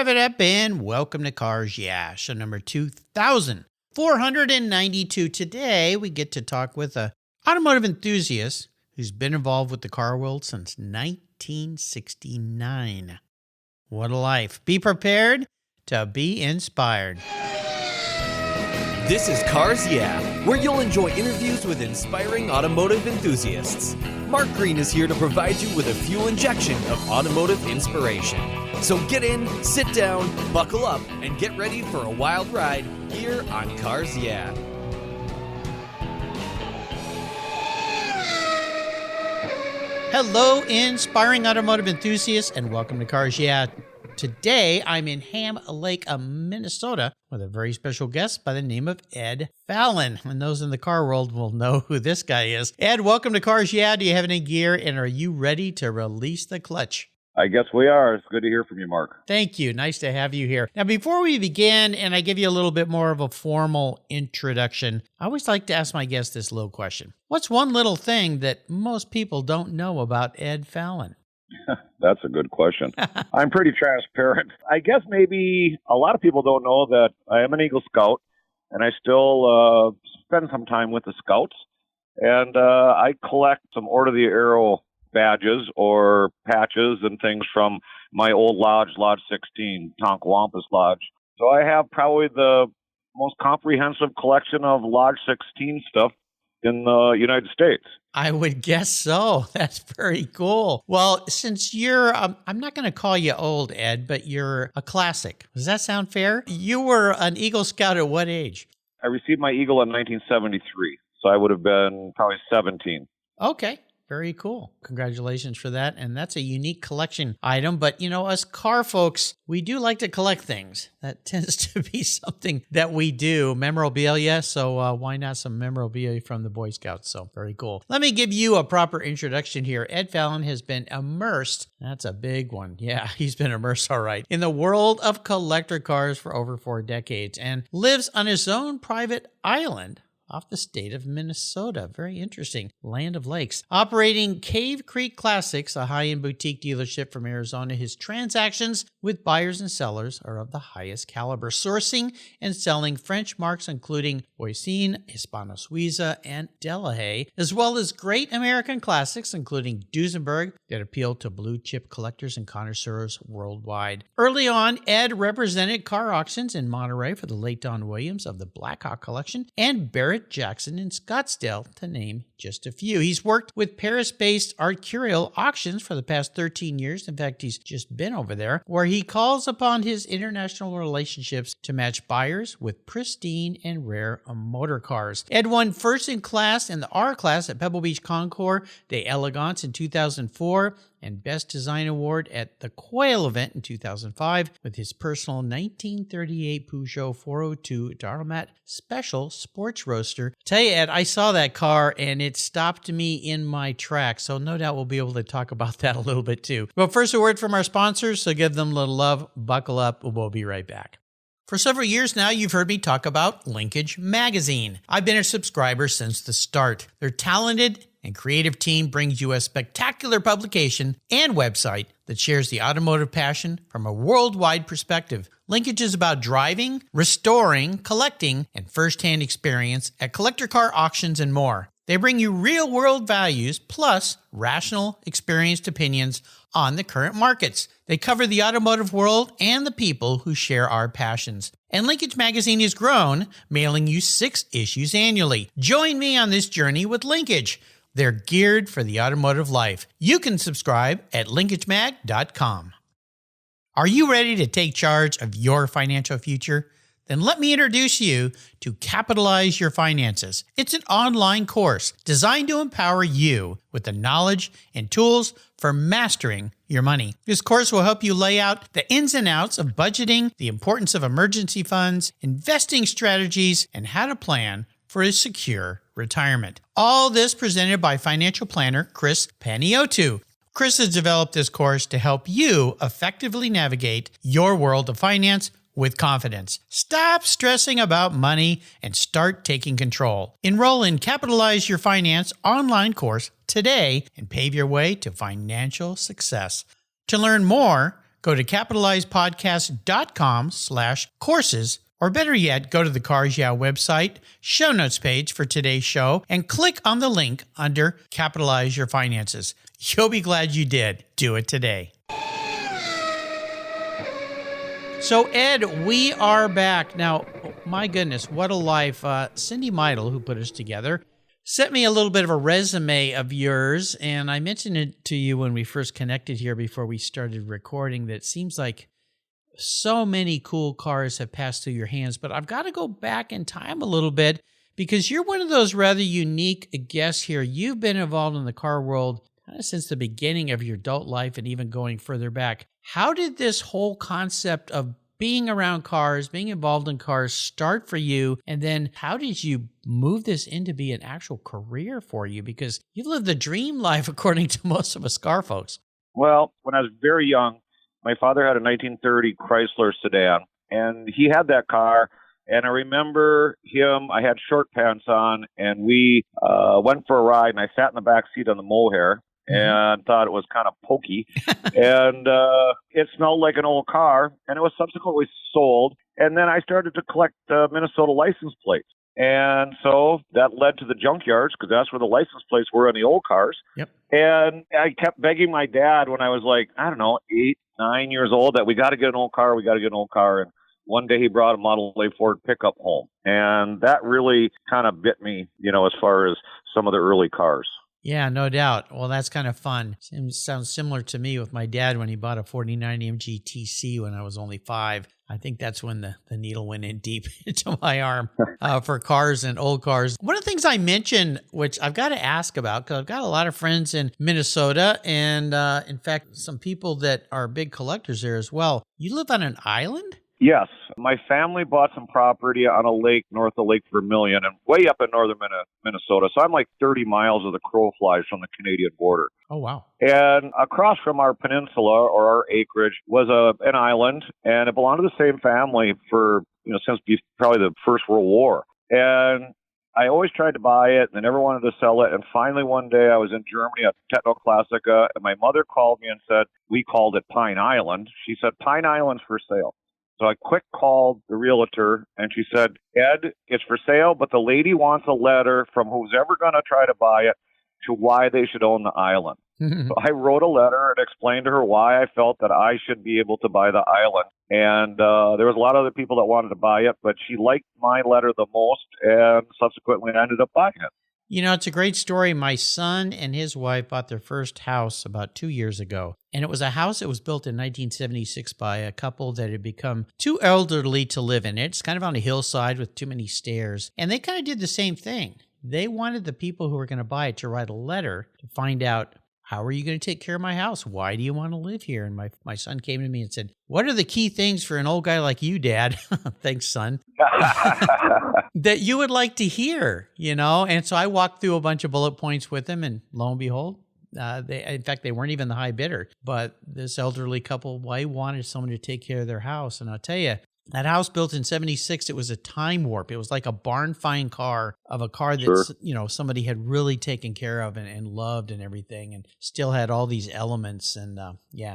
rev it up and welcome to Cars Yeah, show number 2492. Today, we get to talk with an automotive enthusiast who's been involved with the car world since 1969. What a life. Be prepared to be inspired. This is Cars Yeah, where you'll enjoy interviews with inspiring automotive enthusiasts. Mark Green is here to provide you with a fuel injection of automotive inspiration. So get in, sit down, buckle up, and get ready for a wild ride here on Cars Yeah. Hello, inspiring automotive enthusiasts, and welcome to Cars Yeah. Today, I'm in Ham Lake, Minnesota, with a very special guest by the name of Ed Fallon. And those in the car world will know who this guy is. Ed, welcome to Cars Yeah. Do you have any gear, and are you ready to release the clutch? I guess we are. It's good to hear from you, Mark. Thank you. Nice to have you here. Now, before we begin, and I give you a little bit more of a formal introduction, I always like to ask my guests this little question. What's one little thing that most people don't know about Ed Fallon? That's a good question. I'm pretty transparent. I guess maybe a lot of people don't know that I am an Eagle Scout, and I still spend some time with the Scouts. And I collect some Order of the Arrow badges or patches and things from my old lodge, Lodge 16, Tonkawampus Lodge. So I have probably the most comprehensive collection of Lodge 16 stuff in the United States. I would guess so. That's very cool. Well, since you're, I'm not going to call you old, Ed, but you're a classic. Does that sound fair? You were an Eagle Scout at what age? I received my Eagle in 1973, so I would have been probably 17. Okay. Very cool. Congratulations for that. And that's a unique collection item. But, you know, us car folks, we do like to collect things. That tends to be something that we do. Memorabilia. So why not some memorabilia from the Boy Scouts? So very cool. Let me give you a proper introduction here. Ed Fallon has been immersed. That's a big one. Yeah, he's been immersed all right. In the world of collector cars for over 4 decades and lives on his own private island off the state of Minnesota. Very interesting. Land of lakes. Operating Cave Creek Classics, a high-end boutique dealership from Arizona, his transactions with buyers and sellers are of the highest caliber, sourcing and selling French marques including Voisin, Hispano Suiza, and Delahaye, as well as great American classics including Duesenberg that appeal to blue-chip collectors and connoisseurs worldwide. Early on, Ed represented car auctions in Monterey for the late Don Williams of the Blackhawk Collection and Barrett Jackson in Scottsdale, to name just a few. He's worked with Paris-based Art Curial Auctions for the past 13 years. In fact, he's just been over there, where he calls upon his international relationships to match buyers with pristine and rare motor cars. Ed won first in class in the R class at Pebble Beach Concours de Elegance in 2004 and Best Design Award at the Quail event in 2005 with his personal 1938 Peugeot 402 Darlomat Special Sports Roadster. Tell you, Ed, I saw that car and it stopped me in my tracks, so no doubt we'll be able to talk about that a little bit too. But first, a word from our sponsors, so give them a little love, buckle up, we'll be right back. For several years now, you've heard me talk about Linkage Magazine. I've been a subscriber since the start. Their talented and creative team brings you a spectacular publication and website that shares the automotive passion from a worldwide perspective. Linkage is about driving, restoring, collecting, and first-hand experience at collector car auctions and more. They bring you real-world values plus rational, experienced opinions on the current markets. They cover the automotive world and the people who share our passions. And Linkage Magazine has grown, mailing you 6 issues annually. Join me on this journey with Linkage. They're geared for the automotive life. You can subscribe at linkagemag.com. Are you ready to take charge of your financial future? Then let me introduce you to Capitalize Your Finances. It's an online course designed to empower you with the knowledge and tools for mastering your money. This course will help you lay out the ins and outs of budgeting, the importance of emergency funds, investing strategies, and how to plan for a secure retirement. All this presented by financial planner Chris Paniotu. Chris has developed this course to help you effectively navigate your world of finance with confidence. Stop stressing about money and start taking control. Enroll in Capitalize Your Finance online course today and pave your way to financial success. To learn more, Go to capitalizepodcast.com/courses, or better yet, go to the Cars Yeah website, show notes page for today's show, and click on the link under Capitalize Your Finances. You'll be glad you did. Do it today. So, Ed, we are back. Now, my goodness, what a life. Cindy Meidel, who put us together, sent me a little bit of a resume of yours, and I mentioned it to you when we first connected here before we started recording, that it seems like so many cool cars have passed through your hands, but I've got to go back in time a little bit because you're one of those rather unique guests here. You've been involved in the car world kind of since the beginning of your adult life and even going further back. How did this whole concept of being around cars, being involved in cars start for you? And then how did you move this into be an actual career for you? Because you've lived the dream life according to most of us car folks. Well, when I was very young, my father had a 1930 Chrysler sedan, and he had that car. And I remember I had short pants on, and we went for a ride, and I sat in the back seat on the mohair and thought it was kind of pokey. And it smelled like an old car, and it was subsequently sold. And then I started to collect Minnesota license plates. And so that led to the junkyards, because that's where the license plates were on the old cars. Yep. And I kept begging my dad when I was like, I don't know, 8, 9 years old, that we got to get an old car. And one day he brought a Model A Ford pickup home. And that really kind of bit me, as far as some of the early cars. Yeah, no doubt. Well, that's kind of fun. Sounds similar to me with my dad when he bought a 49 AMG TC when I was only 5. I think that's when the needle went in deep into my arm for cars and old cars. One of the things I mentioned, which I've got to ask about, because I've got a lot of friends in Minnesota and, in fact, some people that are big collectors there as well. You live on an island? Yes. My family bought some property on a lake north of Lake Vermilion and way up in northern Minnesota. So I'm like 30 miles of the crow flies from the Canadian border. Oh, wow. And across from our peninsula or our acreage was an island, and it belonged to the same family for, since probably the First World War. And I always tried to buy it, and they never wanted to sell it. And finally, one day I was in Germany at Techno-Classica, and my mother called me and said, we called it Pine Island. She said, Pine Island's for sale. So I quick called the realtor, and she said, Ed, it's for sale, but the lady wants a letter from who's ever going to try to buy it to why they should own the island. So I wrote a letter and explained to her why I felt that I should be able to buy the island. And there was a lot of other people that wanted to buy it, but she liked my letter the most, and subsequently I ended up buying it. It's a great story. My son and his wife bought their first house about 2 years ago. And it was a house that was built in 1976 by a couple that had become too elderly to live in it. It's kind of on a hillside with too many stairs. And they kind of did the same thing. They wanted the people who were going to buy it to write a letter to find out, how are you going to take care of my house? Why do you want to live here? And my son came to me and said, what are the key things for an old guy like you, Dad? Thanks, son. That you would like to hear, And so I walked through a bunch of bullet points with him, and lo and behold, they weren't even the high bidder. But this elderly couple, they wanted someone to take care of their house. And I'll tell you, that house built in 76, it was a time warp. It was like a barn find car of a car that, somebody had really taken care of and loved and everything, and still had all these elements. And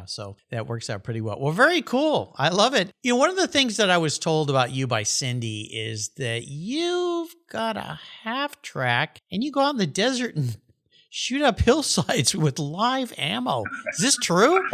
so that works out pretty well. Well, very cool. I love it. One of the things that I was told about you by Cindy is that you've got a half track and you go out in the desert and shoot up hillsides with live ammo. Is this true?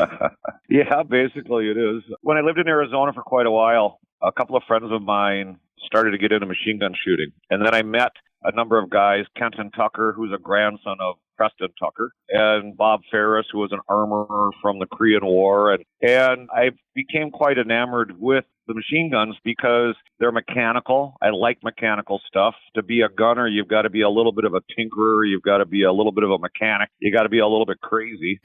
Yeah, basically it is. When I lived in Arizona for quite a while, a couple of friends of mine started to get into machine gun shooting. And then I met a number of guys, Kenton Tucker, who's a grandson of Preston Tucker, and Bob Ferris, who was an armorer from the Korean War. And I became quite enamored with the machine guns because they're mechanical. I like mechanical stuff. To be a gunner, you've got to be a little bit of a tinkerer. You've got to be a little bit of a mechanic. You got to be a little bit crazy.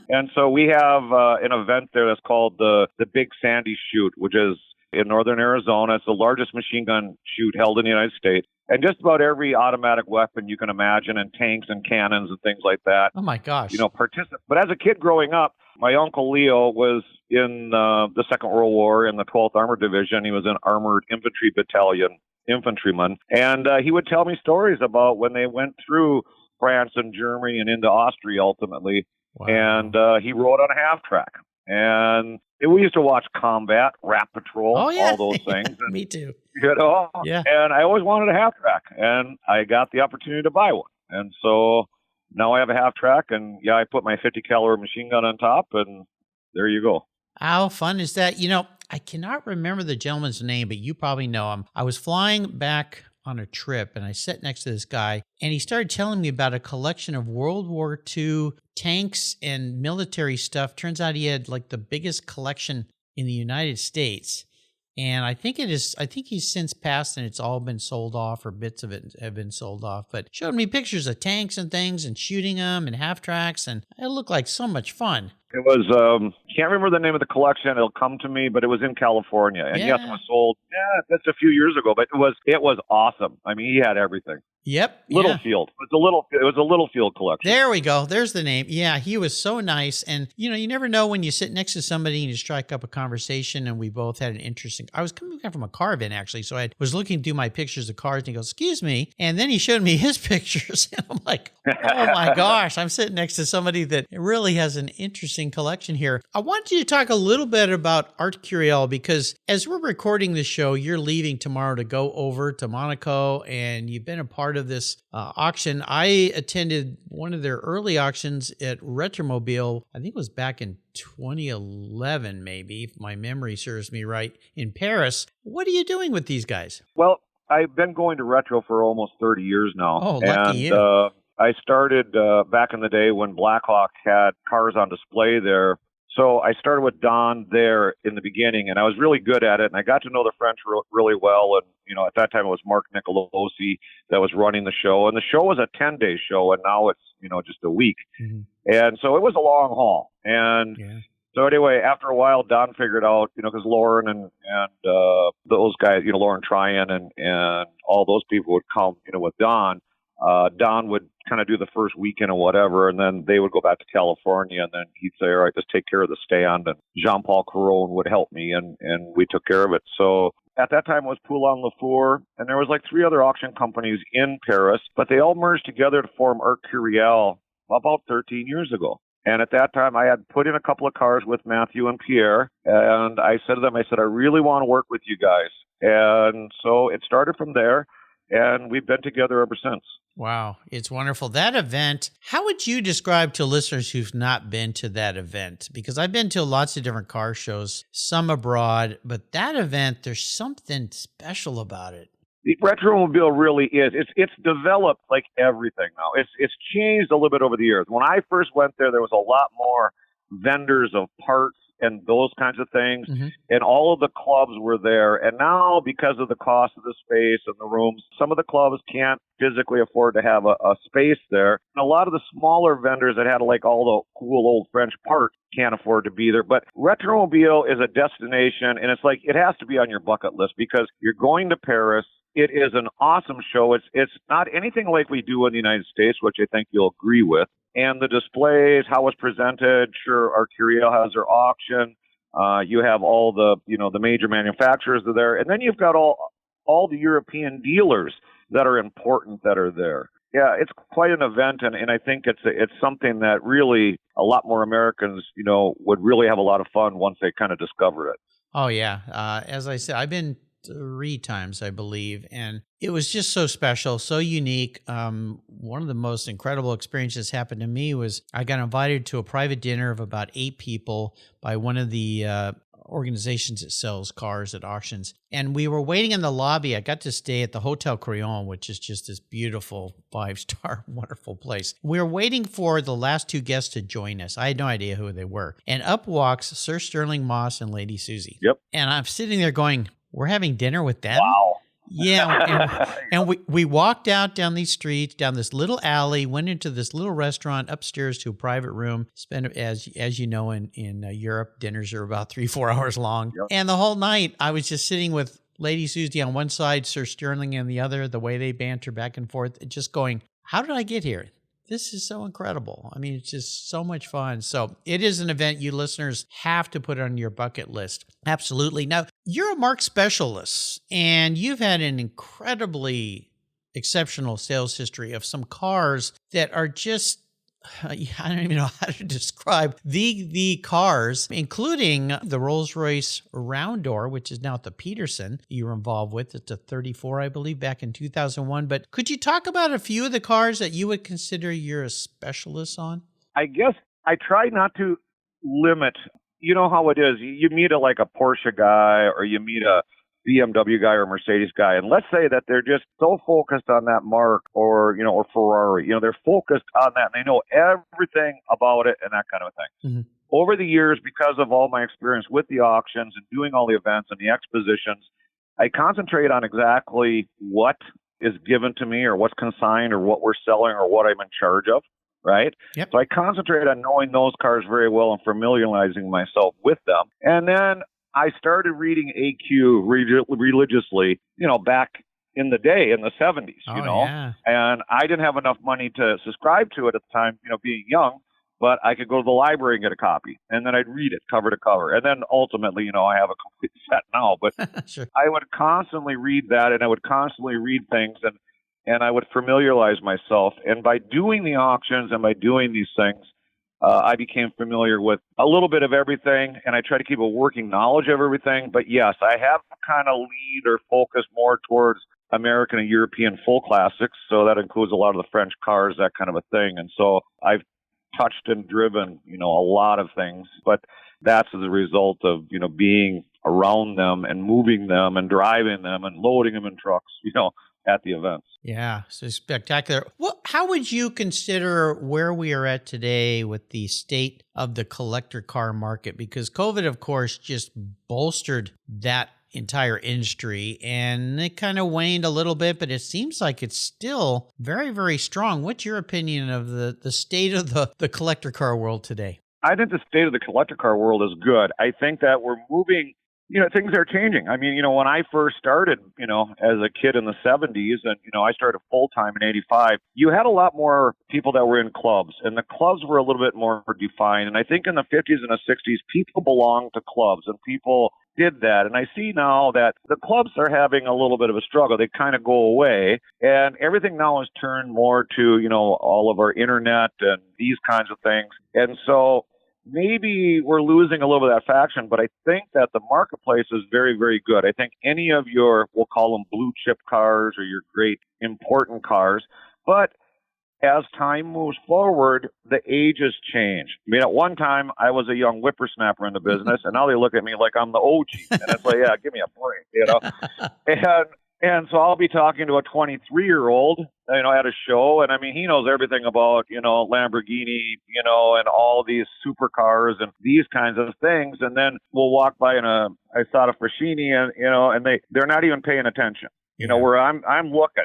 And so we have an event there that's called the Big Sandy Shoot, which is in northern Arizona. It's the largest machine gun shoot held in the United States. And just about every automatic weapon you can imagine, and tanks and cannons and things like that. Oh, my gosh. Participate. But as a kid growing up, my uncle Leo was in the Second World War in the 12th Armored Division. He was an Armored Infantry Battalion infantryman. And he would tell me stories about when they went through France and Germany and into Austria ultimately. Wow. And he rode on a half track. And we used to watch Combat, Rat Patrol, Oh, yeah. all those things. And, Me too. Yeah. And I always wanted a half track, and I got the opportunity to buy one. And so now I have a half track, and yeah, I put my 50 caliber machine gun on top, and there you go. How fun is that? I cannot remember the gentleman's name, but you probably know him. I was flying back on a trip and I sat next to this guy and he started telling me about a collection of World War II tanks and military stuff. Turns out he had like the biggest collection in the United States. And I think he's since passed and it's all been sold off, or bits of it have been sold off, but showed me pictures of tanks and things and shooting them and half tracks. And it looked like so much fun. It was, can't remember the name of the collection. It'll come to me, but it was in California. And yes, it was sold, that's a few years ago, but it was awesome. I mean, he had everything. Yep. Littlefield. It was a Littlefield collection. There we go. There's the name. Yeah, he was so nice. And, you never know when you sit next to somebody and you strike up a conversation, and we both had an interesting... I was coming back from a car event, actually, so I was looking through my pictures of cars, and he goes, excuse me. And then he showed me his pictures, and I'm like, oh my gosh, I'm sitting next to somebody that really has an interesting collection here. I wanted you to talk a little bit about Art Curiel, because as we're recording this show, you're leaving tomorrow to go over to Monaco, and you've been a part of this auction. I attended one of their early auctions at Retromobile. I think it was back in 2011, maybe, if my memory serves me right, in Paris. What are you doing with these guys? Well, I've been going to Retro for almost 30 years now. Oh, lucky you. I started back in the day when Blackhawk had cars on display there. So I started with Don there in the beginning, and I was really good at it, and I got to know the French really well. And, at that time it was Mark Nicolosi that was running the show. And the show was a 10-day show, and now it's, just a week. Mm-hmm. And so it was a long haul. And so anyway, after a while, Don figured out, because Lauren and those guys, Lauren Tryon and all those people would come, with Don. Don would kind of do the first weekend or whatever, and then they would go back to California, and then he'd say, all right, just take care of the stand, and Jean-Paul Caron would help me, and we took care of it. So at that time it was Poulon Lafour, and there was like 3 other auction companies in Paris, but they all merged together to form Art Curiel about 13 years ago. And at that time, I had put in a couple of cars with Matthew and Pierre, and I said to them, I really want to work with you guys. And so it started from there, and we've been together ever since. Wow, it's wonderful. That event, how would you describe to listeners who've not been to that event? Because I've been to lots of different car shows, some abroad, but that event, there's something special about it. The Retromobile really is. It's developed like everything now. It's changed a little bit over the years. When I first went there was a lot more vendors of parts and those kinds of things, and all of the clubs were there. And now, because of the cost of the space and the rooms, some of the clubs can't physically afford to have a space there. And a lot of the smaller vendors that had like all the cool old French parts can't afford to be there. But Retromobile is a destination, and it's like it has to be on your bucket list because you're going to Paris. It is an awesome show. It's not anything like we do in the United States, which I think you'll agree with. And the displays, how it's presented, sure, Art Curiel has their auction. You have all the, the major manufacturers are there. And then you've got all the European dealers that are important that are there. Yeah, it's quite an event, and I think it's something that really a lot more Americans, would really have a lot of fun once they kind of discover it. Oh, yeah. As I said, I've been 3 times, I believe. And it was just so special, so unique. One of the most incredible experiences happened to me was I got invited to a private dinner of about 8 people by one of the organizations that sells cars at auctions. And we were waiting in the lobby. I got to stay at the Hotel Crillon, which is just this beautiful 5-star, wonderful place. We were waiting for the last 2 guests to join us. I had no idea who they were. And up walks Sir Sterling Moss and Lady Susie. Yep. And I'm sitting there going, we're having dinner with them? Wow. Yeah, and we walked out down these streets, down this little alley, went into this little restaurant upstairs to a private room. Spent, as you know, in Europe, dinners are about 3-4 hours long. Yep. And the whole night, I was just sitting with Lady Susie on one side, Sir Sterling on the other, the way they banter back and forth, just going, how did I get here? This is so incredible. I mean, it's just so much fun. So it is an event you listeners have to put on your bucket list. Absolutely. Now, you're a marque specialist, and you've had an incredibly exceptional sales history of some cars that are just I don't even know how to describe the cars, including the Rolls-Royce Round Door, which is now at the Peterson you were involved with. It's a 34, I believe, back in 2001. But could you talk about a few of the cars that you would consider you're a specialist on? I guess I try not to limit. You know how it is. You meet like a Porsche guy, or you meet a BMW guy or a Mercedes guy, and let's say that they're just so focused on that mark, or or Ferrari. They're focused on that, and they know everything about it and that kind of a thing. Mm-hmm. Over the years, because of all my experience with the auctions and doing all the events and the expositions, I concentrate on exactly what is given to me, or what's consigned, or what we're selling, or what I'm in charge of. Right? Yep. So I concentrate on knowing those cars very well and familiarizing myself with them. And then I started reading AQ religiously, back in the day, in the 70s, Yeah. And I didn't have enough money to subscribe to it at the time, being young, but I could go to the library and get a copy, and then I'd read it cover to cover. And then ultimately, I have a complete set now, but sure. I would constantly read that, and I would constantly read things, and I would familiarize myself. And by doing the auctions and by doing these things, I became familiar with a little bit of everything, and I try to keep a working knowledge of everything. But yes, I have kind of lean or focus more towards American and European full classics. So that includes a lot of the French cars, that kind of a thing. And so I've touched and driven, a lot of things. But that's as a result of, being around them and moving them and driving them and loading them in trucks, at the events. Yeah, so spectacular. Well, how would you consider where we are at today with the state of the collector car market? Because COVID, of course, just bolstered that entire industry, and it kind of waned a little bit, but it seems like it's still very, very strong. What's your opinion of the state of the collector car world today? I think the state of the collector car world is good. I think that we're moving. Things are changing. I mean, when I first started, as a kid in the 70s, and, I started full-time in 85, you had a lot more people that were in clubs, and the clubs were a little bit more defined. And I think in the 50s and the 60s, people belonged to clubs, and people did that. And I see now that the clubs are having a little bit of a struggle. They kind of go away, and everything now is turned more to, all of our internet and these kinds of things. And so maybe we're losing a little bit of that faction, but I think that the marketplace is very, very good. I think any of your, we'll call them blue chip cars, or your great important cars, but as time moves forward, the ages change. I mean, at one time, I was a young whippersnapper in the business, and now they look at me like I'm the OG. And it's like, yeah, give me a break, And so I'll be talking to a 23-year-old, at a show, and I mean, he knows everything about, Lamborghini, and all these supercars and these kinds of things. And then we'll walk by in a Isata Fraschini, and, and they're not even paying attention, where I'm looking,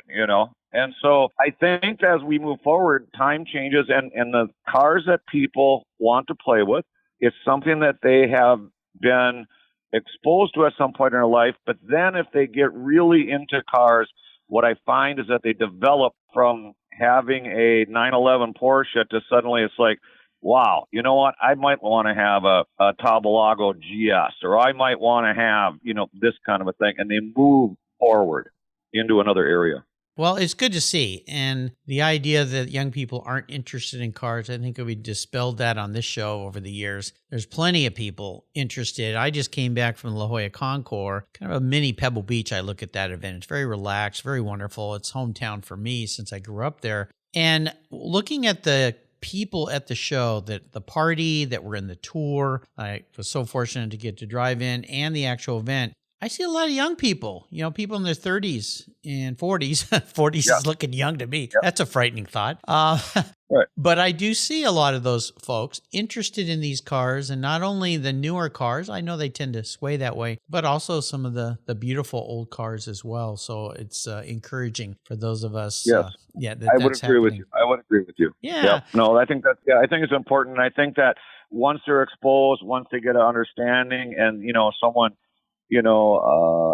And so I think as we move forward, time changes, and the cars that people want to play with, it's something that they have been exposed to at some point in their life. But then if they get really into cars, what I find is that they develop from having a 911 Porsche to suddenly it's like, wow, you know what? I might want to have a Tabalago GS, or I might want to have, this kind of a thing. And they move forward into another area. Well, it's good to see. And the idea that young people aren't interested in cars, I think we dispelled that on this show over the years. There's plenty of people interested. I just came back from La Jolla Concours, kind of a mini Pebble Beach. I look at that event. It's very relaxed, very wonderful. It's hometown for me since I grew up there. And looking at the people at the show, that the party that were in the tour, I was so fortunate to get to drive in, and the actual event, I see a lot of young people, people in their 30s and 40s. 40s is looking young to me. Yeah. That's a frightening thought. Right. But I do see a lot of those folks interested in these cars, and not only the newer cars, I know they tend to sway that way, but also some of the beautiful old cars as well. So it's encouraging for those of us. Yes. I would agree with you. I would agree with you. Yeah. Yep. No, I think I think it's important. And I think that once they're exposed, once they get an understanding, and, someone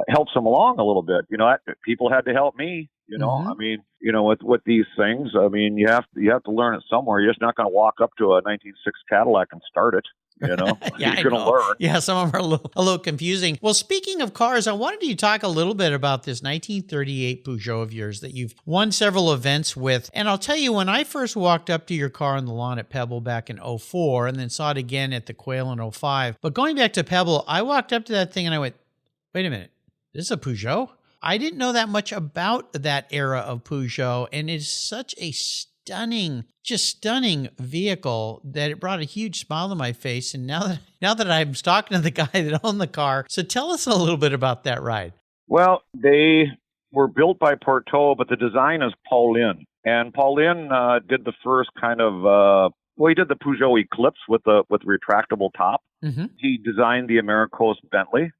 helps them along a little bit. People had to help me, I mean, with these things, I mean, you have to learn it somewhere. You're just not going to walk up to a 1906 Cadillac and start it. you know. Yeah, He's I going to know. learn. Yeah, some of them are a little confusing. Well, speaking of cars, I wanted you to talk a little bit about this 1938 Peugeot of yours that you've won several events with. And I'll tell you, when I first walked up to your car on the lawn at Pebble back in '04 and then saw it again at the Quail in '05, but going back to Pebble, I walked up to that thing and I went, wait a minute, this is a Peugeot? I didn't know that much about that era of Peugeot, and it's such a just stunning vehicle that it brought a huge smile to my face. And now that I'm talking to the guy that owned the car, so tell us a little bit about that ride. Well, they were built by Porto, but the design is Paulin. And Paulin did the first kind of, he did the Peugeot Eclipse with retractable top. Mm-hmm. He designed the Americoast Bentley.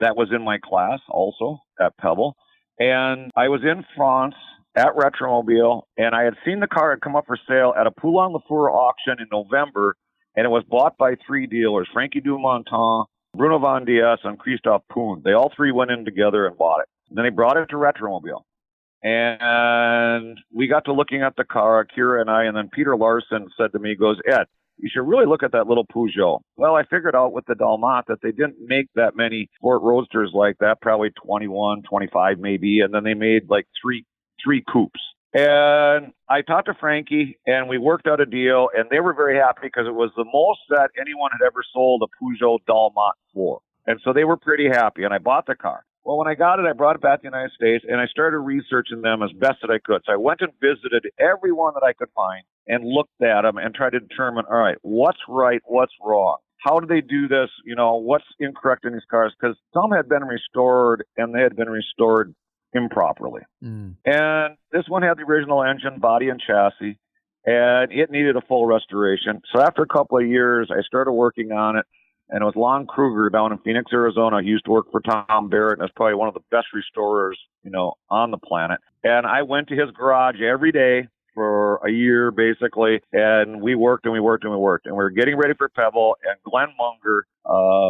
That was in my class also at Pebble. And I was in France at Retromobile, and I had seen the car had come up for sale at a Poulon-Lafleur auction in November, and it was bought by 3 dealers, Frankie Dumontant, Bruno Van Dias, and Christophe Poon. They all 3 went in together and bought it. And then they brought it to Retromobile. And we got to looking at the car, Kira and I, and then Peter Larson said to me, he goes, Ed, you should really look at that little Peugeot. Well, I figured out with the Dalmat that they didn't make that many sport roadsters like that, probably 21, 25 maybe, and then they made like three coupes. And I talked to Frankie, and we worked out a deal, and they were very happy because it was the most that anyone had ever sold a Peugeot Dalmat for. And so they were pretty happy, and I bought the car. Well, when I got it, I brought it back to the United States, and I started researching them as best that I could. So I went and visited everyone that I could find and looked at them and tried to determine, all right, what's right, what's wrong? How do they do this? You know, what's incorrect in these cars? Because some had been restored, and they had been restored improperly. And this one had the original engine, body, and chassis, and it needed a full restoration. So after a couple of years, I started working on it, and it was Lon Kruger down in Phoenix, Arizona. He used to work for Tom Barrett, and is probably one of the best restorers, you know, on the planet. And I went to his garage every day for a year, basically, and we worked and we worked and we worked. And we were getting ready for Pebble, and Glenn Munger,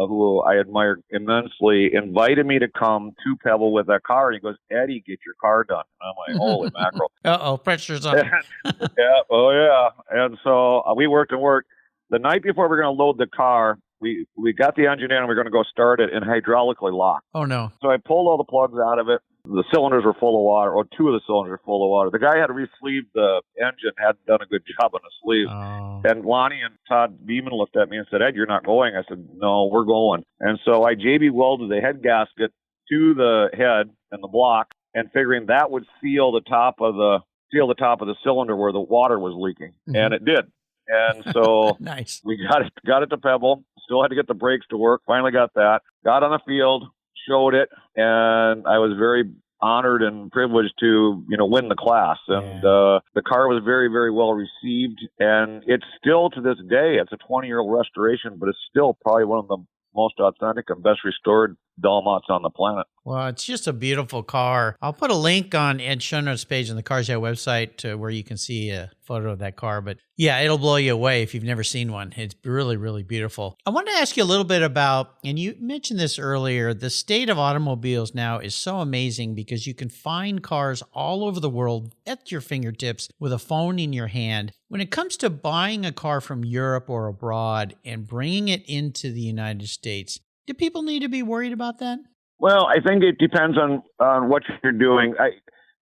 who I admired immensely, invited me to come to Pebble with that car. And he goes, Eddie, get your car done. And I'm like, holy mackerel. Uh-oh, pressure's on. Yeah, oh yeah. And so we worked and worked. The night before we were going to load the car, we got the engine in and we were going to go start it and hydraulically locked. Oh, no. So I pulled all the plugs out of it. The cylinders were full of water, or 2 of the cylinders were full of water. The guy had re-sleeved the engine, hadn't done a good job on the sleeve. Oh. And Lonnie and Todd Beeman looked at me and said, Ed, you're not going. I said, no, we're going. And so I JB welded the head gasket to the head and the block, and figuring that would seal the top of the cylinder where the water was leaking. Mm-hmm. And it did. And so nice. We got it to Pebble. Still had to get the brakes to work. Finally got that. Got on the field, showed it, and I was very honored and privileged to, you know, win the class. And the car was very, very well received. And it's still, to this day, it's a 20-year-old restoration, but it's still probably one of the most authentic and best restored Dalmats on the planet. Well, it's just a beautiful car. I'll put a link on Ed's show notes page on the Cars Yeah website to where you can see a photo of that car. But yeah, it'll blow you away if you've never seen one. It's really, really beautiful. I wanted to ask you a little bit about, and you mentioned this earlier, the state of automobiles now is so amazing because you can find cars all over the world at your fingertips with a phone in your hand. When it comes to buying a car from Europe or abroad and bringing it into the United States, do people need to be worried about that? Well, I think it depends on what you're doing.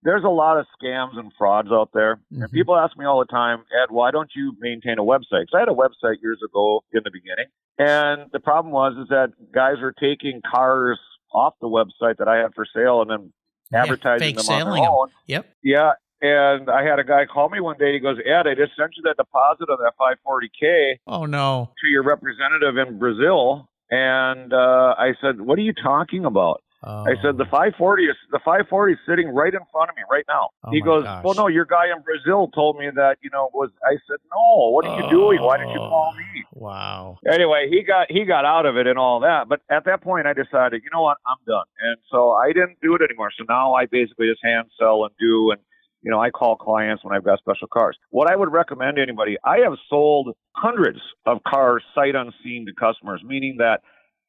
There's a lot of scams and frauds out there. Mm-hmm. And people ask me all the time, Ed, why don't you maintain a website? Because I had a website years ago in the beginning. And the problem was that guys are taking cars off the website that I had for sale and then advertising them on their own. Yep. Yeah. And I had a guy call me one day. He goes, Ed, I just sent you that deposit of that $540K. Oh, no. To your representative in Brazil. And I said, what are you talking about? I said, the 540 is sitting right in front of me right now. He goes, well, no, your guy in Brazil told me that, I said, no, what are you doing? Why didn't you call me? Wow. Anyway, he got out of it and all that. But at that point, I decided, you know what, I'm done. And so I didn't do it anymore. So now I basically just hand sell and do, and I call clients when I've got special cars. What I would recommend to anybody, I have sold hundreds of cars sight unseen to customers, meaning that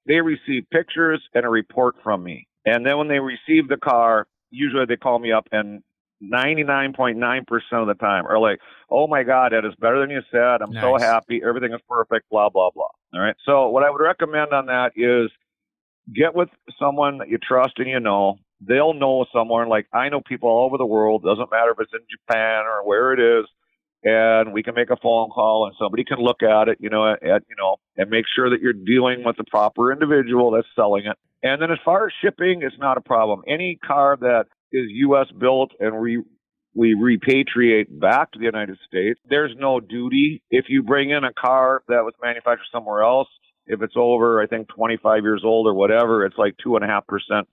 they receive pictures and a report from me. And then when they receive the car, usually they call me up, and 99.9% of the time are like, oh my God, Ed, it's better than you said. I'm so happy. Everything is perfect, blah, blah, blah. All right. So what I would recommend on that is get with someone that you trust and you know. They'll know someone. Like I know people all over the world. Doesn't matter if it's in Japan or where it is. And we can make a phone call and somebody can look at it, and make sure that you're dealing with the proper individual that's selling it. And then as far as shipping, it's not a problem. Any car that is U.S. built and we repatriate back to the United States, there's no duty. If you bring in a car that was manufactured somewhere else, if it's over, I think, 25 years old or whatever, it's like 2.5%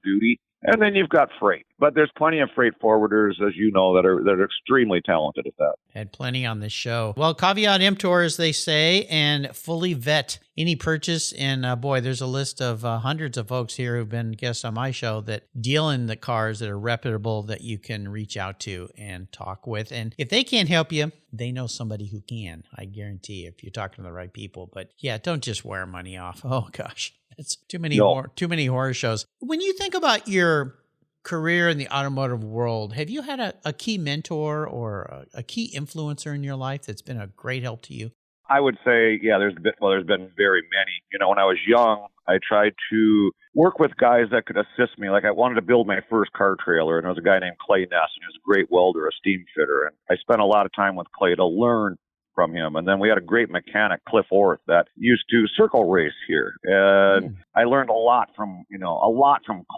duty. And then you've got freight. But there's plenty of freight forwarders, as you know, that are extremely talented at that. Had plenty on this show. Well, caveat emptor, as they say, and fully vet any purchase. And boy, there's a list of hundreds of folks here who've been guests on my show that deal in the cars that are reputable that you can reach out to and talk with. And if they can't help you, they know somebody who can. I guarantee if you're talking to the right people. But yeah, don't just wear money off. Oh gosh, it's too many horror shows. When you think about your career in the automotive world, have you had a key mentor or a key influencer in your life that's been a great help to you? I would say, yeah, there's been very many. When I was young, I tried to work with guys that could assist me. Like I wanted to build my first car trailer, and there was a guy named Clay Ness, and he was a great welder, a steam fitter. And I spent a lot of time with Clay to learn from him. And then we had a great mechanic, Cliff Orth, that used to circle race here. And I learned a lot from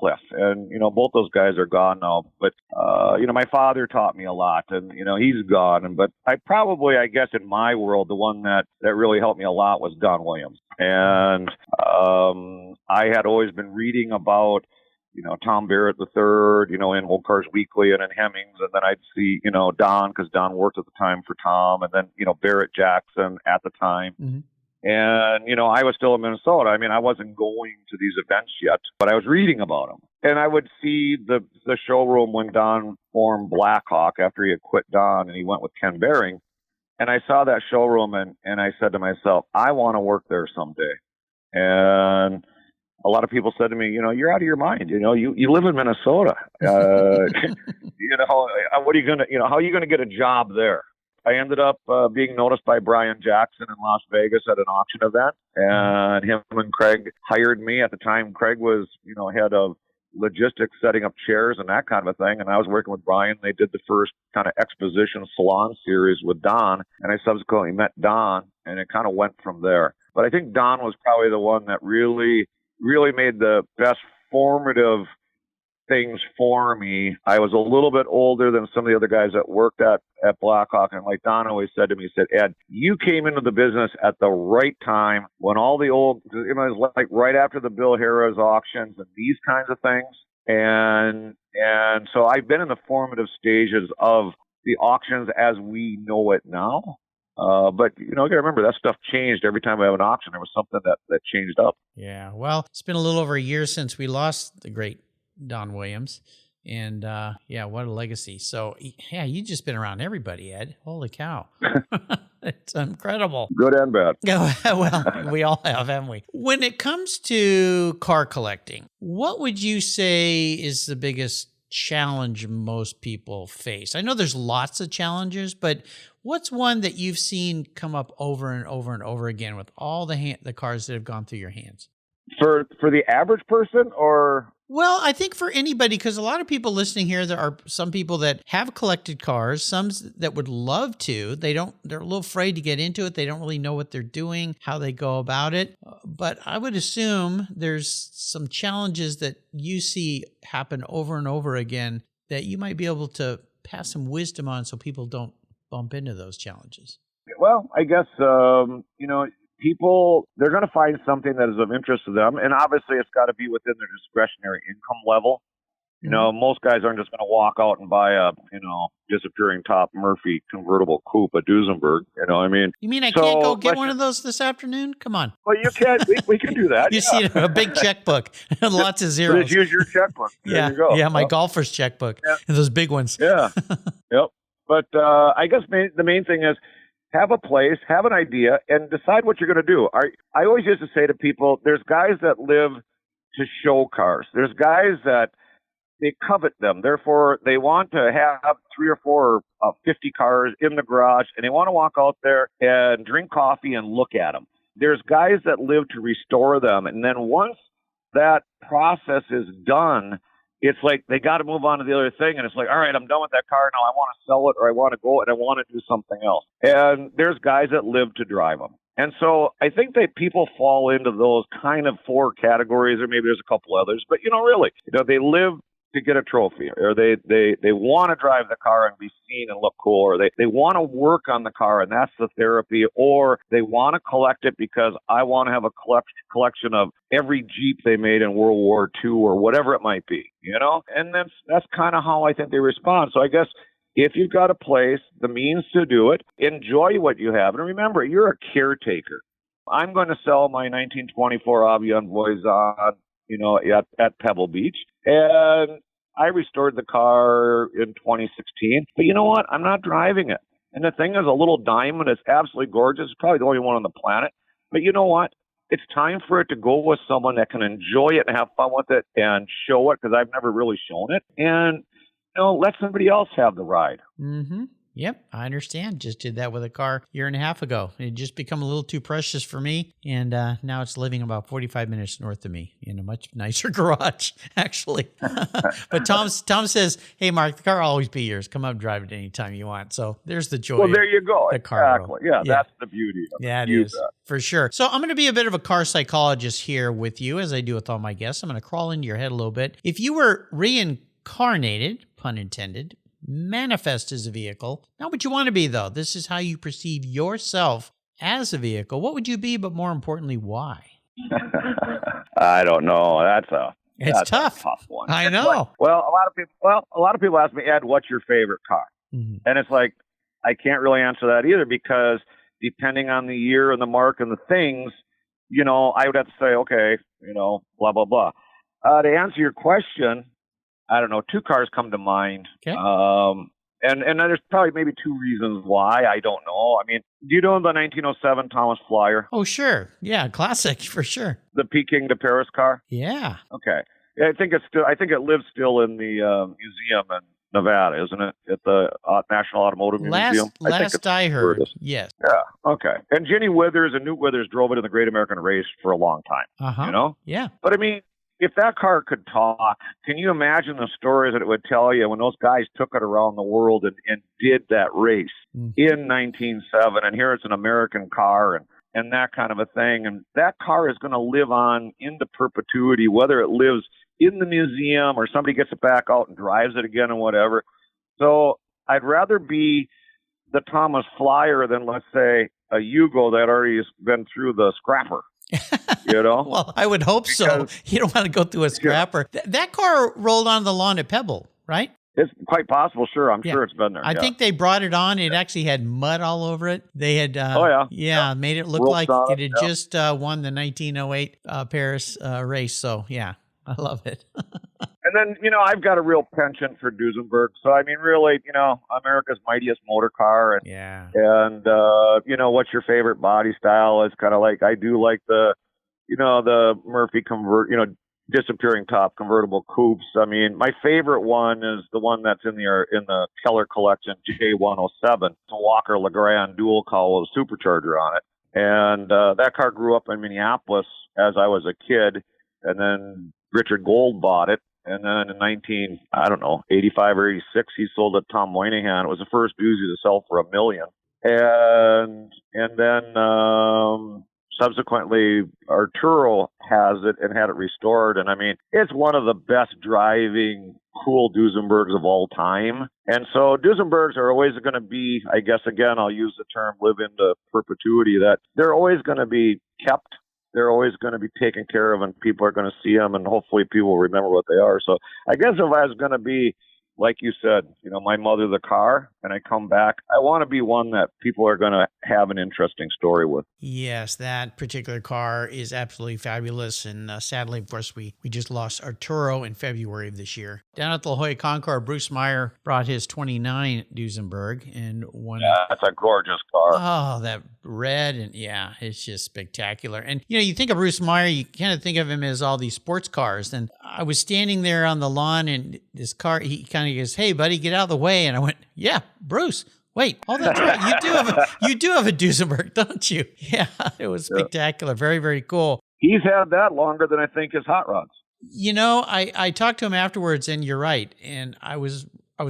Cliff. And, both those guys are gone now. But, my father taught me a lot, and, he's gone. But I guess in my world, the one that really helped me a lot was Don Williams. And I had always been reading about Tom Barrett III, in Old Cars Weekly and in Hemmings. And then I'd see, Don, because Don worked at the time for Tom, and then, Barrett Jackson at the time. Mm-hmm. And, I was still in Minnesota. I mean, I wasn't going to these events yet, but I was reading about them. And I would see the showroom when Don formed Blackhawk after he had quit Don and he went with Ken Behring. And I saw that showroom and I said to myself, I want to work there someday. And a lot of people said to me, you're out of your mind. You live in Minnesota. What are you going to, how are you going to get a job there? I ended up being noticed by Brian Jackson in Las Vegas at an auction event, and him and Craig hired me. At the time, Craig was, head of logistics, setting up chairs and that kind of a thing. And I was working with Brian. They did the first kind of exposition salon series with Don, and I subsequently met Don, and it kind of went from there. But I think Don was probably the one that really made the best formative things for me. I was a little bit older than some of the other guys that worked at Blackhawk. And like Don always said to me, he said, Ed, you came into the business at the right time when all the old, it was like right after the Bill Harrah's auctions and these kinds of things. And so I've been in the formative stages of the auctions as we know it now. But, you got to remember that stuff changed every time we have an auction. There was something that changed up. Yeah. Well, it's been a little over a year since we lost the great Don Williams. And, what a legacy. So, yeah, you've just been around everybody, Ed. Holy cow. It's incredible. Good and bad. Well, we all have, haven't we? When it comes to car collecting, what would you say is the biggest challenge most people face? I know there's lots of challenges, but what's one that you've seen come up over and over and over again with all the cars that have gone through your hands? For the average person, or? Well, I think for anybody, because a lot of people listening here, there are some people that have collected cars, some that would love to. They're a little afraid to get into it. They don't really know what they're doing, how they go about it. But I would assume there's some challenges that you see happen over and over again that you might be able to pass some wisdom on so people don't bump into those challenges. Well, I guess, people, they're going to find something that is of interest to them. And obviously it's got to be within their discretionary income level. Most guys aren't just going to walk out and buy a, disappearing top Murphy convertible coupe, a Duesenberg. You mean I can't go get one of those this afternoon? Come on. Well, you can. We can do that. You see a big checkbook and lots of zeros. Just use your checkbook. There you go. Yeah, my golfer's checkbook. Yeah. Those big ones. Yeah. Yep. But I guess the main thing is, have a place, have an idea, and decide what you're going to do. I always used to say to people, there's guys that live to show cars. There's guys that they covet them. Therefore, they want to have 3 or 4 or 50 cars in the garage, and they want to walk out there and drink coffee and look at them. there's guys that live to restore them. And then once that process is done, it's like they got to move on to the other thing. And it's like, all right, I'm done with that car now. I want to sell it, or I want to go and I want to do something else. And there's guys that live to drive them. And so I think that people fall into those kind of 4 categories, or maybe there's a couple others. But, really, they live to get a trophy, or they want to drive the car and be seen and look cool, or they want to work on the car, and that's the therapy, or they want to collect it because I want to have a collection of every Jeep they made in World War II or whatever it might be, and that's kind of how I think they respond. So I guess if you've got a place, the means to do it, enjoy what you have. And remember, you're a caretaker. I'm going to sell my 1924 Avion Voisin, at Pebble Beach. And I restored the car in 2016. But you know what? I'm not driving it. And the thing is, a little diamond is absolutely gorgeous. It's probably the only one on the planet. But you know what? It's time for it to go with someone that can enjoy it and have fun with it and show it, because I've never really shown it. And let somebody else have the ride. Mm-hmm. Yep, I understand. Just did that with a car a year and a half ago. It just become a little too precious for me, and now it's living about 45 minutes north of me in a much nicer garage, actually. But Tom says, "Hey, Mark, the car will always be yours. Come up and drive it anytime you want." So there's the joy. Well, there you go. The car exactly. Yeah, that's the beauty of it. Yeah, it is. For sure. So I'm going to be a bit of a car psychologist here with you, as I do with all my guests. I'm going to crawl into your head a little bit. If you were reincarnated, pun intended, manifest as a vehicle, not what you want to be, though. This is how you perceive yourself as a vehicle. What would you be, but more importantly, why? I don't know. That's tough. A tough one. I know. A lot of people ask me, Ed, what's your favorite car? Mm-hmm. And it's like, I can't really answer that either, because depending on the year and the mark and the things, I would have to say, okay, blah, blah, blah. To answer your question, I don't know. 2 cars come to mind. Okay. And there's probably maybe 2 reasons why. I don't know. I mean, do you know the 1907 Thomas Flyer? Oh, sure. Yeah, classic for sure. The Peking to Paris car? Yeah. Okay. I think it lives still in the museum in Nevada, isn't it? At the National Automotive Museum. Last I heard, yes. Yeah. Okay. And Jenny Withers and Newt Withers drove it in the Great American Race for a long time. Uh-huh. Yeah. But I mean, if that car could talk, can you imagine the stories that it would tell you when those guys took it around the world and did that race in 1907? And here it's an American car and that kind of a thing. And that car is going to live on into perpetuity, whether it lives in the museum or somebody gets it back out and drives it again and whatever. So I'd rather be the Thomas Flyer than, let's say, a Yugo that already has been through the scrapper. Well, I would hope so. You don't want to go through a scrapper. That car rolled on the lawn at Pebble, right? It's quite possible. Sure. I'm sure it's been there. I think they brought it on. It actually had mud all over it. They had, made it look like it had just won the 1908 Paris race. So, yeah, I love it. And then, I've got a real penchant for Duesenberg. So, I mean, really, America's mightiest motor car. And what's your favorite body style? It's kind of like, I do like the Murphy disappearing top convertible coupes. I mean, my favorite one is the one that's in the Keller collection, J107. It's a Walker Legrand dual cowl with a supercharger on it. And that car grew up in Minneapolis as I was a kid. And then Richard Gold bought it. And then in 85 or 86, he sold it to Tom Moynihan. It was the first Doozy to sell for $1 million. And then subsequently, Arturo has it and had it restored. And I mean, it's one of the best driving, cool Duesenbergs of all time. And so Duesenbergs are always going to be, I guess, again, I'll use the term live into perpetuity, that they're always going to be kept. They're always going to be taken care of, and people are going to see them, and hopefully people will remember what they are. So I guess if I was going to be, like you said, my mother, the car, and I come back, I want to be one that people are going to have an interesting story with. Yes, that particular car is absolutely fabulous. And sadly, of course, we just lost Arturo in February of this year. Down at the La Jolla Concours, Bruce Meyer brought his 29 Duesenberg and one. Yeah, that's a gorgeous car. Oh, that red. And yeah, it's just spectacular. And, you think of Bruce Meyer, you kind of think of him as all these sports cars. And I was standing there on the lawn and this car, he kind of goes, "Hey, buddy, get out of the way." And I went, "Yeah, Bruce, Wait, oh, that's right. You do have a Duesenberg, don't you? Yeah, it was spectacular. Very, very cool. He's had that longer than I think his hot rods. I talked to him afterwards, and you're right. And I was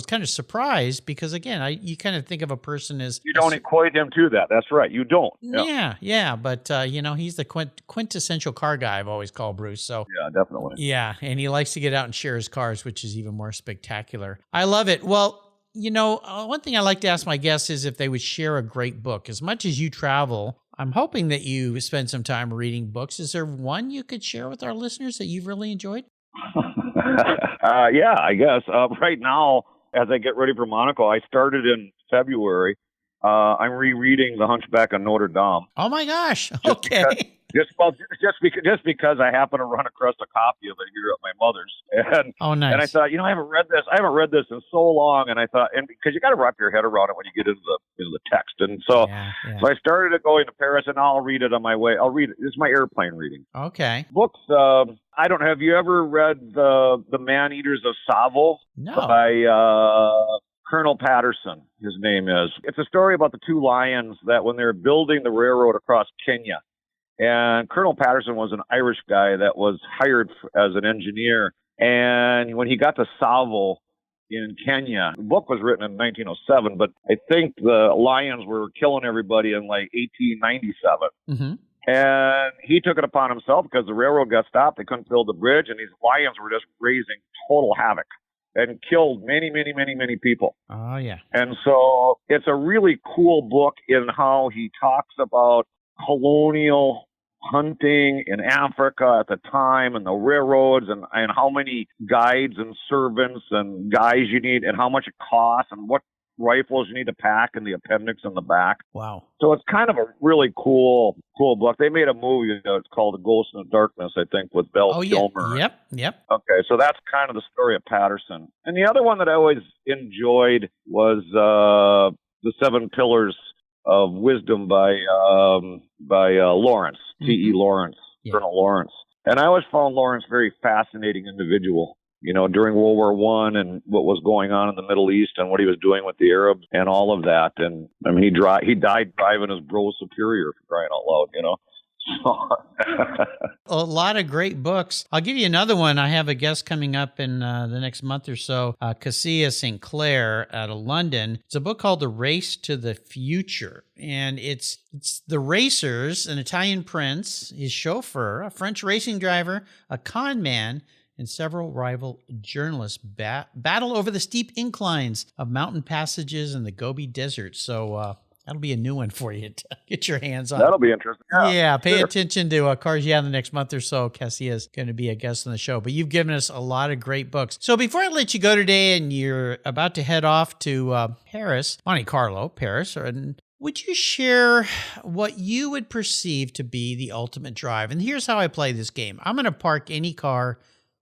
kind of surprised because, again, you kind of think of a person as... You don't equate him to that. That's right. You don't. Yeah. But, he's the quintessential car guy, I've always called Bruce. So yeah, definitely. Yeah, and he likes to get out and share his cars, which is even more spectacular. I love it. Well, one thing I like to ask my guests is if they would share a great book. As much as you travel, I'm hoping that you spend some time reading books. Is there one you could share with our listeners that you've really enjoyed? Yeah, I guess. Right now, as I get ready for Monaco, I started in February. I'm rereading The Hunchback of Notre Dame. Oh my gosh! Okay. Just because I happen to run across a copy of it here at my mother's, and nice. And I thought, I haven't read this in so long, and I thought, and because you got to wrap your head around it when you get into the text, and so so I started going to Paris, and I'll read it on my way. I'll read it. It's my airplane reading. Okay. Books. I don't know. Have you ever read the Man Eaters of Tsavo? No. By Colonel Patterson, his name is. It's a story about the two lions that when they're building the railroad across Kenya. And Colonel Patterson was an Irish guy that was hired as an engineer. And when he got to Tsavo in Kenya, the book was written in 1907, but I think the lions were killing everybody in like 1897. Mm-hmm. And he took it upon himself because the railroad got stopped. They couldn't build the bridge, and these lions were just raising total havoc and killed many, many, many, many people. Oh, yeah. And so it's a really cool book in how he talks about colonial hunting in Africa at the time and the railroads and how many guides and servants and guys you need and how much it costs and what rifles you need to pack in the appendix in the back. Wow. So it's kind of a really cool book. They made a movie it's called The Ghost in the Darkness, I think, with Val Kilmer. Yep. Okay, so that's kind of the story of Patterson. And the other one that I always enjoyed was The Seven Pillars of Wisdom by Lawrence, T.E. Lawrence, Colonel Lawrence. And I always found Lawrence a very fascinating individual, during World War I and what was going on in the Middle East and what he was doing with the Arabs and all of that. And I mean, he died driving his Bro Superior, for crying out loud, A lot of great books. I'll give you another one. I have a guest coming up in the next month or so, Cassia St. Clair out of London. It's a book called The Race to the Future. And it's the racers, an Italian prince, his chauffeur, a French racing driver, a con man, and several rival journalists battle over the steep inclines of mountain passages in the Gobi Desert. So that'll be a new one for you to get your hands on. That'll be interesting. Yeah, pay attention to Cars Yeah in the next month or so. Cassia is going to be a guest on the show. But you've given us a lot of great books. So before I let you go today and you're about to head off to Paris, Monte Carlo, Paris, would you share what you would perceive to be the ultimate drive? And here's how I play this game. I'm going to park any car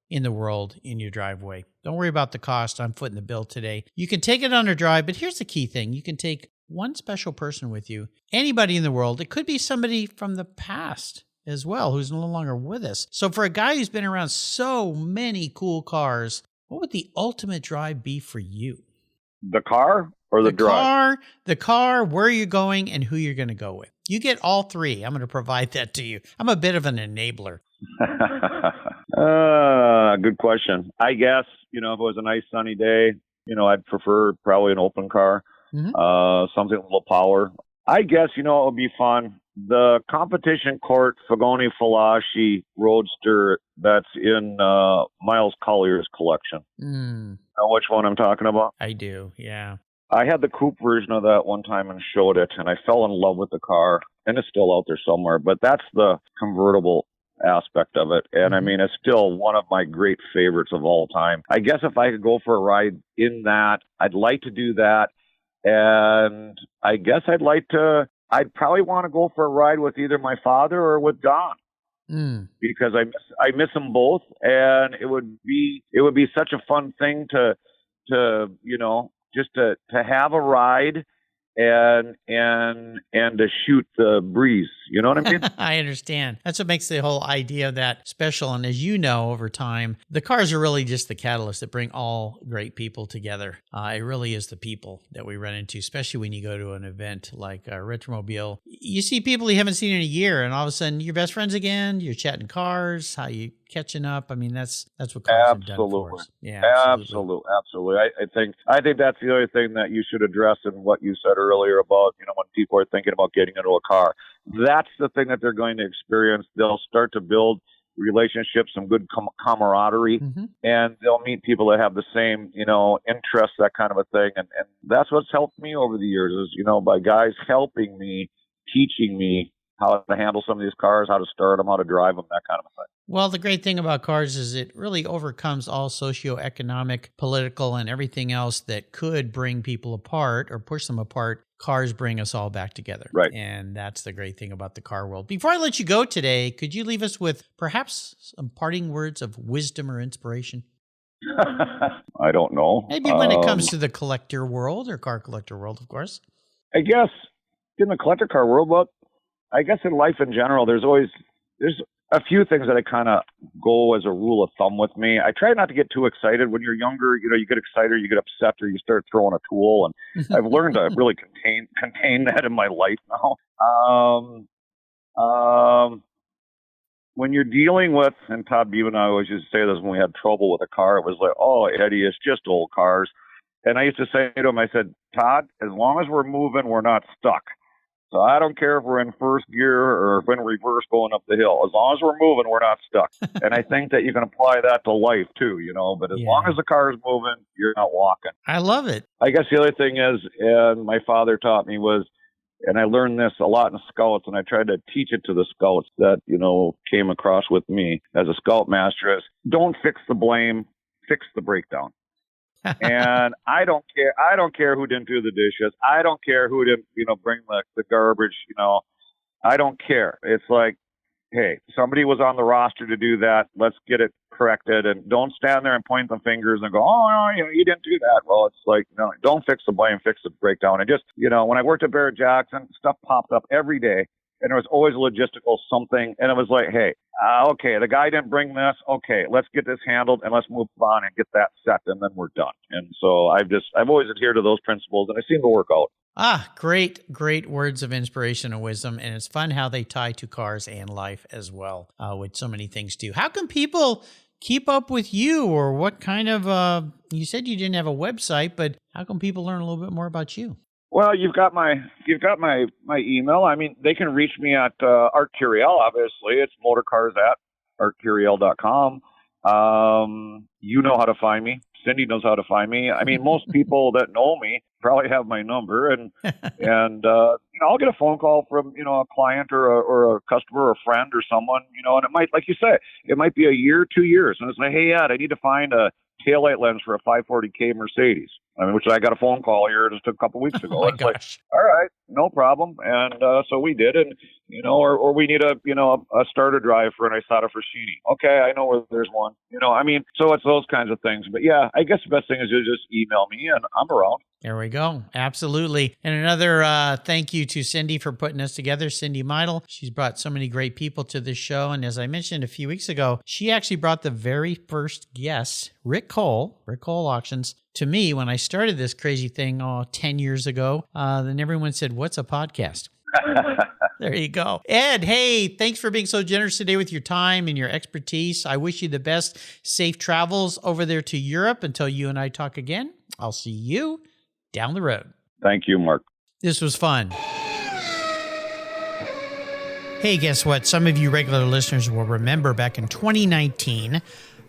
in the world in your driveway. Don't worry about the cost. I'm footing the bill today. You can take it on a drive, but here's the key thing. You can take one special person with you, anybody in the world. It could be somebody from the past as well who's no longer with us. So for a guy who's been around so many cool cars, what would the ultimate drive be for you? The car or the drive? The car, where you're going, and who you're going to go with. You get all three. I'm going to provide that to you. I'm a bit of an enabler. Good question. I guess, if it was a nice sunny day, I'd prefer probably an open car, something with a little power. I guess, it would be fun. The competition court Fagoni Falashi Roadster that's in Miles Collier's collection. Know which one I'm talking about? I do, yeah. I had the coupe version of that one time and showed it, and I fell in love with the car, and it's still out there somewhere. But that's the convertible aspect of it. And I mean, it's still one of my great favorites of all time. I guess if I could go for a ride in that, I'd like to do that. And I guess I'd probably want to go for a ride with either my father or with Don. Because I miss them both. And it would be such a fun thing to just to have a ride and to shoot the breeze, You know what I mean? I understand. That's what makes the whole idea of that special. And as you know, over time, the cars are really just the catalyst that bring all great people together. It really is the people that we run into, especially when you go to an event like Retromobile. You see people you haven't seen in a year, and all of a sudden you're best friends again. You're chatting cars, how you catching up. I mean, that's what cars have done for us. Yeah, absolutely. I think that's the other thing that you should address in what you said earlier about, when people are thinking about getting into a car. That's the thing that they're going to experience. They'll start to build relationships, some good camaraderie, and they'll meet people that have the same, interests, that kind of a thing. And that's what's helped me over the years is, by guys helping me, teaching me how to handle some of these cars, how to start them, how to drive them, that kind of a thing. Well, the great thing about cars is it really overcomes all socioeconomic, political, and everything else that could bring people apart or push them apart. Cars bring us all back together. Right. And that's the great thing about the car world. Before I let you go today, could you leave us with perhaps some parting words of wisdom or inspiration? I don't know. Maybe when it comes to the collector world or car collector world, of course. I guess in the collector car world, but I guess in life in general, there's a few things that I kind of go as a rule of thumb with me. I try not to get too excited. When you're younger, you get excited, you get upset, or you start throwing a tool. And I've learned to really contain that in my life now. When you're dealing with, and Todd Beaver and I always used to say this when we had trouble with a car, it was like, oh, Eddie, it's just old cars. And I used to say to him, I said, Todd, as long as we're moving, we're not stuck. So I don't care if we're in first gear or if we're in reverse going up the hill. As long as we're moving, we're not stuck. And I think that you can apply that to life too, but as long as the car is moving, you're not walking. I love it. I guess the other thing is, and my father taught me was, and I learned this a lot in scouts, and I tried to teach it to the scouts that, came across with me as a scout master, is don't fix the blame, fix the breakdown. And I don't care. I don't care who didn't do the dishes. I don't care who didn't, bring the garbage. I don't care. It's like, hey, somebody was on the roster to do that. Let's get it corrected, and don't stand there and point the fingers and go, oh, no, you didn't do that. Well, it's like, no, don't fix the blame, fix the breakdown. And just, when I worked at Barrett Jackson, stuff popped up every day. And there was always a logistical something. And it was like, hey, okay, the guy didn't bring this. Okay, let's get this handled and let's move on and get that set, and then we're done. And so I've always adhered to those principles, and they seem to work out. Great words of inspiration and wisdom. And it's fun how they tie to cars and life as well, which so many things do. How can people keep up with you, or what kind of, you said you didn't have a website, but how can people learn a little bit more about you? Well, you've got my email. I mean, they can reach me at Art Curiel. Obviously, it's motorcars@artcuriel.com. You know how to find me. Cindy knows how to find me. I mean, most people that know me probably have my number, and I'll get a phone call from a client or a customer or a friend or someone, and it might, like you say, it might be a year, 2 years, and it's like, hey, Ed, I need to find a taillight lens for a 540K Mercedes. Which I got a phone call here just a couple weeks ago. Oh, it's like, all right, no problem. And so we did, and or we need a starter drive for an Isotta Fraschini. Okay, I know where there's one. So it's those kinds of things. But yeah, I guess the best thing is you just email me, and I'm around. There we go. Absolutely. And another thank you to Cindy for putting us together, Cindy Meidel. She's brought so many great people to this show. And as I mentioned a few weeks ago, she actually brought the very first guest, Rick Cole Auctions, to me when I started this crazy thing 10 years ago. Then everyone said, what's a podcast? There you go. Ed, hey, thanks for being so generous today with your time and your expertise. I wish you the best safe travels over there to Europe until you and I talk again. I'll see you down the road. Thank you, Mark. This was fun. Hey, guess what? Some of you regular listeners will remember back in 2019,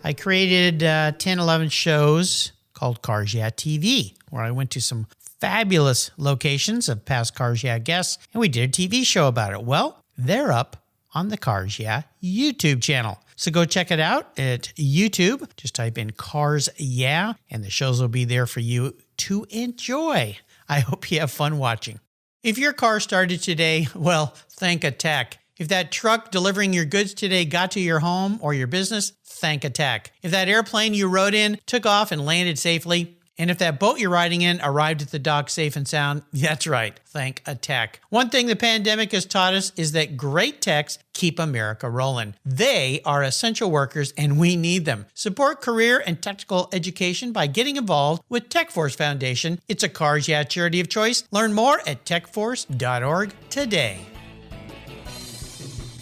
I created 10, 11 shows called Cars Yeah TV, where I went to some fabulous locations of past Cars Yeah guests, and we did a TV show about it. Well, they're up on the Cars Yeah YouTube channel. So go check it out at YouTube. Just type in Cars Yeah, and the shows will be there for you to enjoy. I hope you have fun watching. If your car started today, well, thank a tech. If that truck delivering your goods today got to your home or your business, thank a tech. If that airplane you rode in took off and landed safely, And if that boat you're riding in arrived at the dock safe and sound, that's right, thank a tech. One thing the pandemic has taught us is that great techs keep America rolling. They are essential workers and we need them. Support career and technical education by getting involved with TechForce Foundation. It's a Cars Yeah charity of choice. Learn more at techforce.org today.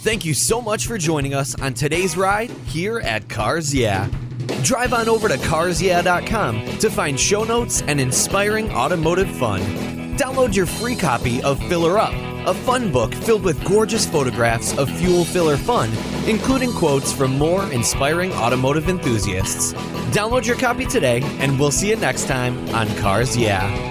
Thank you so much for joining us on today's ride here at Cars Yeah. Drive on over to carsyeah.com to find show notes and inspiring automotive fun. Download your free copy of Filler Up, a fun book filled with gorgeous photographs of fuel filler fun, including quotes from more inspiring automotive enthusiasts. Download your copy today, and we'll see you next time on Cars Yeah.